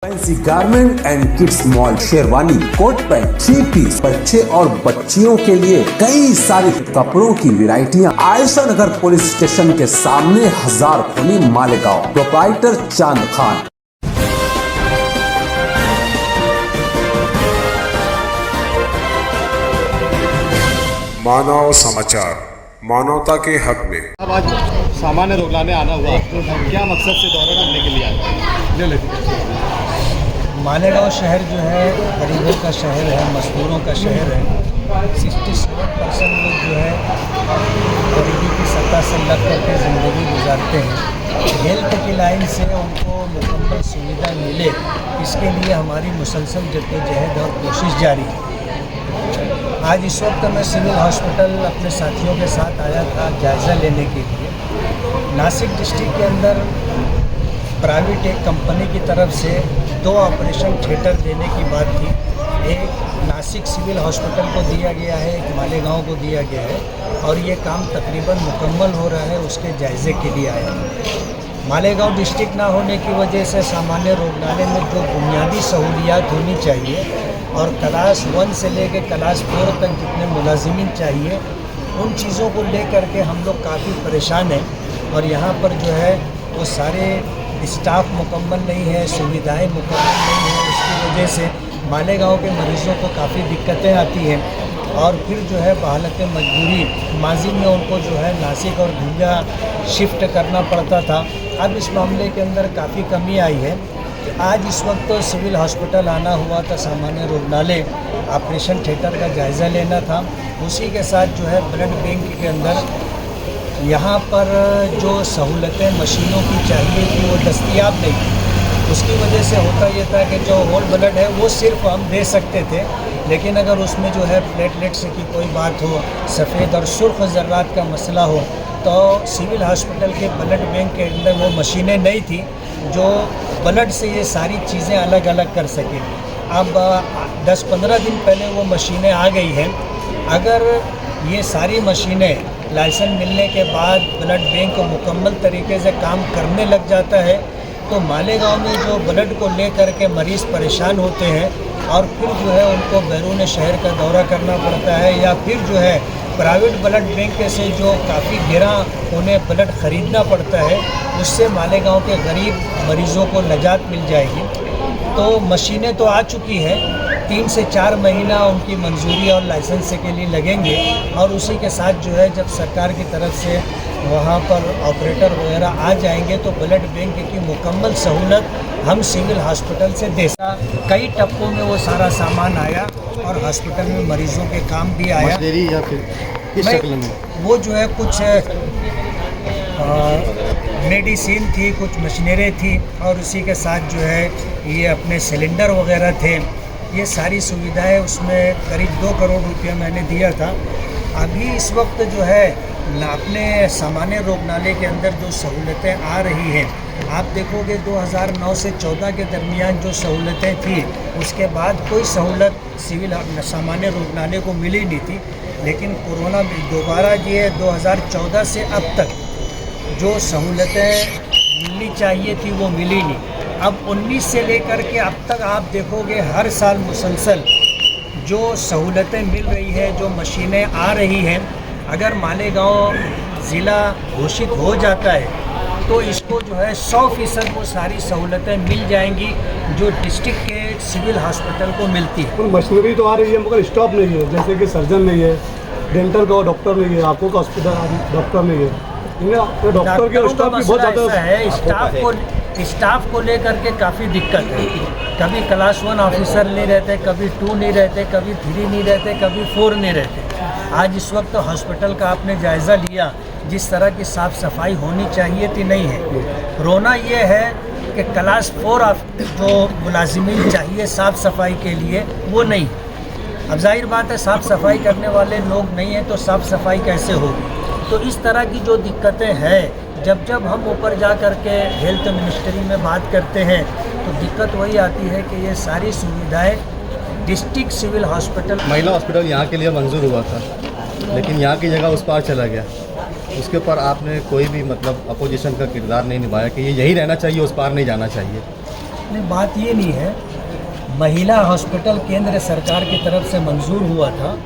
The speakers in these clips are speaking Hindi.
Fancy garment and kids mall, sherwani, coat pant, three piece, बच्चे और बच्चियों के लिए कई सारे कपड़ों की वैरायटियां आयशा नगर पुलिस स्टेशन के सामने, हजार खोली, मालेगांव। प्रोप्राइटर चांद खान। मानव समाचार, मानवता के हक में। अब आज सामान्य रोक लाने आना हुआ, क्या मकसद से दौरा करने के लिए आए? ले मालेगांव शहर जो है गरीबों का शहर है, मजदूरों का शहर है। 67% लोग जो है गरीबी की सत्ता से लग करके ज़िंदगी गुजारते हैं। हेल्थ की लाइन से उनको मुकम्मल सुविधा मिले, इसके लिए हमारी मुसलसल जद्दोजहद और कोशिश जारी है। आज इस वक्त मैं सिविल हॉस्पिटल अपने साथियों के साथ आया था जायज़ा लेने के लिए। नासिक डिस्ट्रिक्ट के अंदर प्राइवेट एक कंपनी की तरफ से 2 ऑपरेशन थिएटर देने की बात थी। एक नासिक सिविल हॉस्पिटल को दिया गया है, एक मालेगांव को दिया गया है, और ये काम तकरीबन मुकम्मल हो रहा है, उसके जायज़े के लिए आया है। मालेगांव डिस्ट्रिक्ट ना होने की वजह से सामान्य रोगनाले में जो बुनियादी सहूलियात होनी चाहिए और क्लास 1 से लेकर क्लास 4 तक जितने मुलाजिमीन चाहिए, उन चीज़ों को लेकर के हम लोग काफ़ी परेशान हैं। और यहाँ पर जो है वो सारे स्टाफ मुकम्मल नहीं है, सुविधाएं मुकम्मल नहीं है। उसकी वजह से मालेगांव के मरीज़ों को काफ़ी दिक्कतें आती हैं और फिर जो है बहालत मजबूरी माजी में उनको जो है नासिक और धुलिया शिफ्ट करना पड़ता था। अब इस मामले के अंदर काफ़ी कमी आई है। आज इस वक्त तो सिविल हॉस्पिटल आना हुआ था, सामान्य रोगनालय ऑपरेशन थिएटर का जायज़ा लेना था। उसी के साथ जो है ब्लड बैंक के अंदर यहाँ पर जो सहूलतें मशीनों की चाहिए थी वो दस्तयाब नहीं थी। उसकी वजह से होता ये था कि जो होल ब्लड है वो सिर्फ हम दे सकते थे, लेकिन अगर उसमें जो है प्लेटलेट्स की कोई बात हो, सफ़ेद और सुर्ख ज़र्रात का मसला हो, तो सिविल हॉस्पिटल के ब्लड बैंक के अंदर वो मशीनें नहीं थी जो ब्लड से ये सारी चीज़ें अलग अलग कर सकें। अब 10-15 दिन पहले वो मशीनें आ गई हैं। अगर ये सारी मशीनें लाइसेंस मिलने के बाद ब्लड बैंक को मुकम्मल तरीके से काम करने लग जाता है, तो मालेगांव में जो ब्लड को लेकर के मरीज़ परेशान होते हैं और फिर जो है उनको बैरून शहर का दौरा करना पड़ता है, या फिर जो है प्राइवेट ब्लड बैंक से जो काफ़ी गिरा उन्हें ब्लड ख़रीदना पड़ता है, उससे मालेगांव के गरीब मरीज़ों को निजात मिल जाएगी। तो मशीनें तो आ चुकी हैं, 3 से 4 महीना उनकी मंजूरी और लाइसेंस के लिए लगेंगे, और उसी के साथ जो है जब सरकार की तरफ से वहाँ पर ऑपरेटर वगैरह आ जाएंगे तो ब्लड बैंक की मुकम्मल सहूलत हम सिविल हॉस्पिटल से दे सकते। कई टप्पों में वो सारा सामान आया और हॉस्पिटल में मरीज़ों के काम भी आया। या फिर किस शक्ल में? वो जो है कुछ मेडिसिन थी, कुछ मशीनरी थी, और उसी के साथ जो है ये अपने सिलेंडर वगैरह थे। ये सारी सुविधाएं उसमें करीब 2 करोड़ रुपया मैंने दिया था। अभी इस वक्त जो है अपने सामान्य रोगनालय के अंदर जो सहूलतें आ रही हैं, आप देखोगे 2009 से 14 के दरमियान जो सहूलतें थी, उसके बाद कोई सहूलत सिविल सामान्य रोगनालय को मिली नहीं थी। लेकिन कोरोना में दोबारा ये 2014 से अब तक जो सहूलतें मिलनी चाहिए थी वो मिली नहीं। अब 19 से लेकर के अब तक आप देखोगे हर साल मुसलसल जो सहूलतें मिल रही है, जो मशीनें आ रही हैं। अगर मालेगांव ज़िला घोषित हो जाता है तो इसको जो है 100% वो सारी सहूलतें मिल जाएंगी जो डिस्ट्रिक्ट के सिविल हॉस्पिटल को मिलती है। मशीनरी तो आ रही है मगर स्टाफ नहीं है, जैसे कि सर्जन नहीं है, डेंटल का डॉक्टर नहीं है, आंखों का हॉस्पिटल डॉक्टर नहीं है। डॉक्टर के स्टाफ की बहुत ज़्यादा है। स्टाफ को लेकर के काफ़ी दिक्कत है। कभी क्लास 1 ऑफिसर नहीं रहते, कभी 2 नहीं रहते, कभी 3 नहीं रहते, कभी 4 नहीं रहते। आज इस वक्त हॉस्पिटल का आपने जायज़ा लिया, जिस तरह की साफ़ सफाई होनी चाहिए थी नहीं है। रोना ये है कि क्लास 4 जो मुलाजिमीन चाहिए साफ़ सफाई के लिए वो नहीं। अब जाहिर बात है साफ़ सफाई करने वाले लोग नहीं हैं तो साफ़ सफाई कैसे होगी। तो इस तरह की जो दिक्कतें हैं, जब हम ऊपर जा कर के हेल्थ मिनिस्ट्री में बात करते हैं तो दिक्कत वही आती है कि ये सारी सुविधाएं डिस्ट्रिक्ट सिविल हॉस्पिटल, महिला हॉस्पिटल यहाँ के लिए मंजूर हुआ था, लेकिन यहाँ की जगह उस पार चला गया। उसके ऊपर आपने कोई भी मतलब अपोजिशन का किरदार नहीं निभाया कि ये यही रहना चाहिए, उस पार नहीं जाना चाहिए। नहीं, बात ये नहीं है। महिला हॉस्पिटल केंद्र सरकार की तरफ से मंजूर हुआ था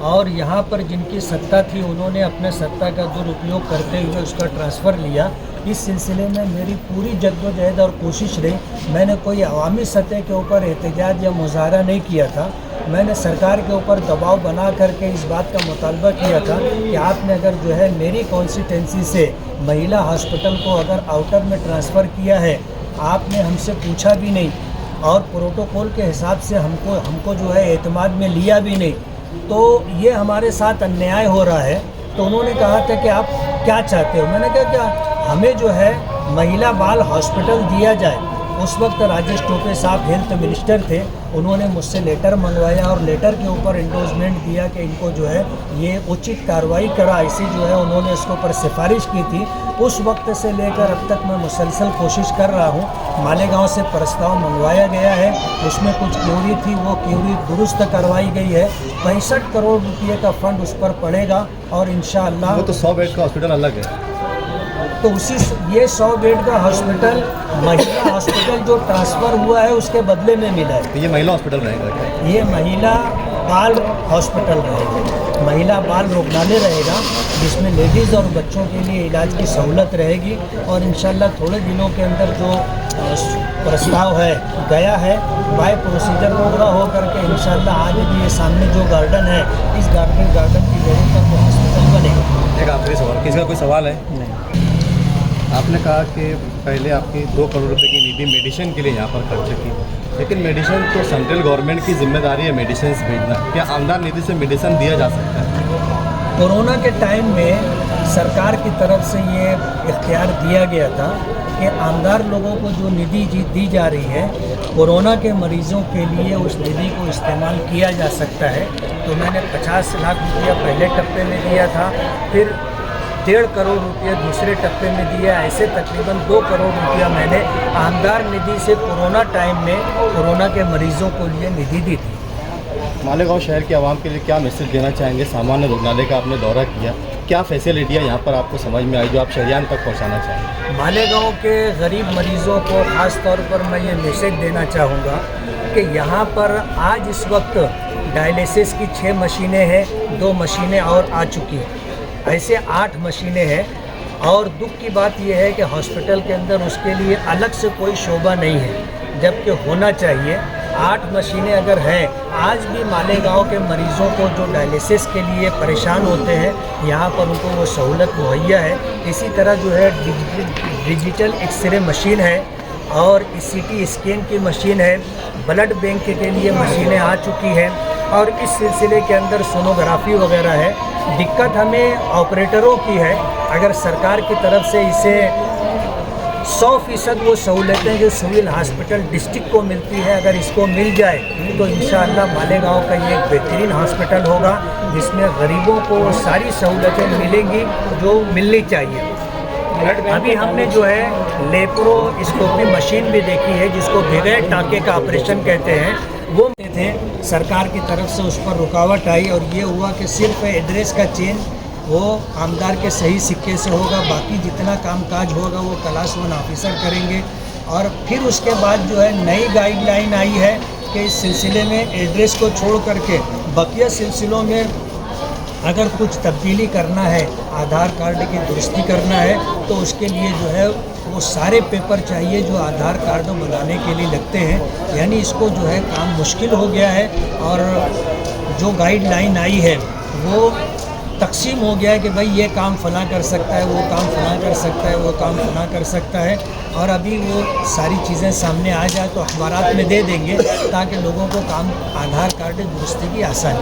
और यहाँ पर जिनकी सत्ता थी उन्होंने अपने सत्ता का दुरुपयोग करते हुए उसका ट्रांसफ़र लिया। इस सिलसिले में मेरी पूरी जद्दोजहद और कोशिश रही। मैंने कोई अवामी सतह के ऊपर एहतजाज या मुजाहरा नहीं किया था। मैंने सरकार के ऊपर दबाव बना करके इस बात का मुतालबा किया था कि आपने अगर जो है मेरी कॉन्स्टिटेंसी से महिला हॉस्पिटल को अगर आउटर में ट्रांसफ़र किया है, आपने हमसे पूछा भी नहीं और प्रोटोकॉल के हिसाब से हमको जो है एतमाद में लिया भी नहीं, तो ये हमारे साथ अन्याय हो रहा है। तो उन्होंने कहा था कि आप क्या चाहते हो। मैंने कहा क्या हमें जो है महिला बाल हॉस्पिटल दिया जाए। उस वक्त राजेश टोपे साहब हेल्थ मिनिस्टर थे, उन्होंने मुझसे लेटर मंगवाया और लेटर के ऊपर इंडोर्समेंट दिया कि इनको जो है ये उचित कार्रवाई करा, ऐसी जो है उन्होंने इसके ऊपर सिफारिश की थी। उस वक्त से लेकर अब तक मैं मुसलसल कोशिश कर रहा हूँ। मालेगांव से प्रस्ताव मंगवाया गया है, उसमें कुछ क्यूरी थी, वो क्यूरी दुरुस्त करवाई गई है। 65 करोड़ रुपये का फंड उस पर पड़ेगा और इंशाअल्लाह वो तो 100 बेड का हॉस्पिटल अलग है। तो ये 100 बेड का हॉस्पिटल महिला हॉस्पिटल जो ट्रांसफ़र हुआ है उसके बदले में मिला है। तो ये महिला हॉस्पिटल रहेगा क्या? ये महिला बाल हॉस्पिटल रहेगा, महिला बाल रोगनालय रहेगा, जिसमें लेडीज़ और बच्चों के लिए इलाज की सहूलत रहेगी। और इंशाल्लाह थोड़े दिनों के अंदर जो प्रस्ताव है गया है, बाय प्रोसीजर पूरा हो करके इंशाल्लाह आज भी ये सामने जो गार्डन है, इस गार्डन की जगह पर वो हॉस्पिटल बनेगा। एक आखिरी सवाल, किसी का कोई सवाल है? नहीं। आपने कहा कि पहले आपकी 2 करोड़ रुपए की निधि मेडिसिन के लिए यहाँ पर खर्च की, लेकिन मेडिसिन तो सेंट्रल गवर्नमेंट की जिम्मेदारी है मेडिसिन भेजना। क्या आमदार निधि से मेडिसिन दिया जा सकता है? कोरोना के टाइम में सरकार की तरफ से ये इख्तियार दिया गया था कि आमदार लोगों को जो निधि दी जा रही है, कोरोना के मरीज़ों के लिए उस निधि को इस्तेमाल किया जा सकता है। तो मैंने 50 लाख रुपया पहले टप्पे में दिया था, फिर 1.5 करोड़ रुपया दूसरे टप्पे में दिया। ऐसे तकरीबन 2 करोड़ रुपया मैंने आमदार निधि से कोरोना टाइम में कोरोना के मरीज़ों को लिए निधि दी थी। मालेगांव शहर के आवाम के लिए क्या मैसेज देना चाहेंगे? सामान्य रुग्णालय का आपने दौरा किया, क्या फैसिलिटियाँ यहाँ पर आपको समझ में आई जो आप शहरियान तक पहुँचाना चाहेंगे? मालेगांव के गरीब मरीज़ों को ख़ास तौर पर मैं ये मैसेज देना चाहूँगा कि यहाँ पर आज इस वक्त डायलिसिस की 6 मशीनें हैं, 2 मशीनें और आ चुकी हैं, ऐसे 8 मशीनें हैं। और दुख की बात यह है कि हॉस्पिटल के अंदर उसके लिए अलग से कोई शोबा नहीं है, जबकि होना चाहिए। 8 मशीनें अगर हैं, आज भी मालेगांव के मरीज़ों को जो डायलिसिस के लिए परेशान होते हैं, यहाँ पर उनको वो सहूलत मुहैया है। इसी तरह जो है डिजिटल एक्सरे मशीन है और CT स्कैन की मशीन है, ब्लड बैंक के लिए मशीनें आ चुकी हैं और इस सिलसिले के अंदर सोनोग्राफी वगैरह है। दिक्कत हमें ऑपरेटरों की है। अगर सरकार की तरफ से इसे 100% वो सहूलतें जो सिविल हॉस्पिटल डिस्ट्रिक्ट को मिलती है, अगर इसको मिल जाए तो इंशाअल्लाह मालेगांव का ये एक बेहतरीन हॉस्पिटल होगा, जिसमें गरीबों को सारी सहूलतें मिलेंगी जो मिलनी चाहिए। अभी हमने जो है लेप्रोस्कोपी मशीन भी देखी है, जिसको बगैर टाँके का ऑपरेशन कहते हैं, वो थे। सरकार की तरफ से उस पर रुकावट आई और ये हुआ कि सिर्फ एड्रेस का चेंज वो आमदार के सही सिक्के से होगा, बाकी जितना कामकाज होगा वो क्लास 1 ऑफिसर करेंगे। और फिर उसके बाद जो है नई गाइडलाइन आई है कि इस सिलसिले में एड्रेस को छोड़ करके बकिया सिलसिलों में अगर कुछ तब्दीली करना है, आधार कार्ड की दुरुस्ती करना है, तो उसके लिए जो है वो सारे पेपर चाहिए जो आधार कार्ड बनाने के लिए लगते हैं। यानी इसको जो है काम मुश्किल हो गया है और जो गाइडलाइन आई है वो तकसीम हो गया है कि भाई ये काम फला कर सकता है, वो काम फला कर सकता है, वो काम फला कर सकता है। और अभी वो सारी चीज़ें सामने आ जाए तो अखबारात में दे देंगे ताकि लोगों को काम आधार कार्ड दुरुस्ती की आसानी